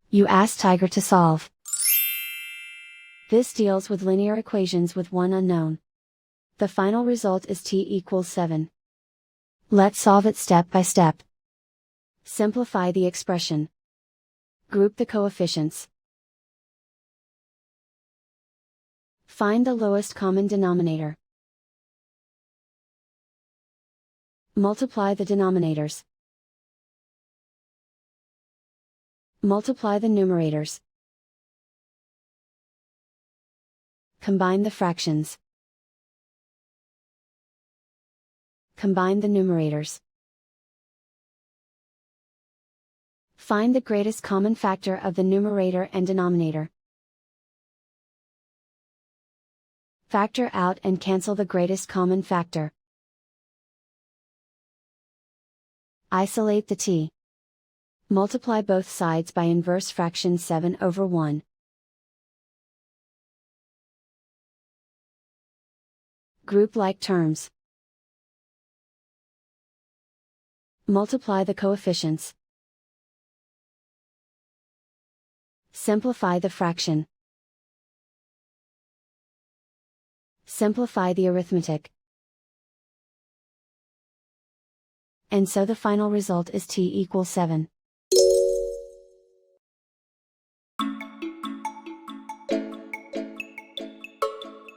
You ask Tiger to solve. This deals with linear equations with one unknown. The final result is t equals 7. Let's solve it step by step. Simplify the expression. Group the coefficients. Find the lowest common denominator. Multiply the denominators. Multiply the numerators. Combine the fractions. Combine the numerators. Find the greatest common factor of the numerator and denominator. Factor out and cancel the greatest common factor. Isolate the t. Multiply both sides by inverse fraction 7/1. Group like terms. Multiply the coefficients. Simplify the fraction. Simplify the arithmetic. And so the final result is t equals 7.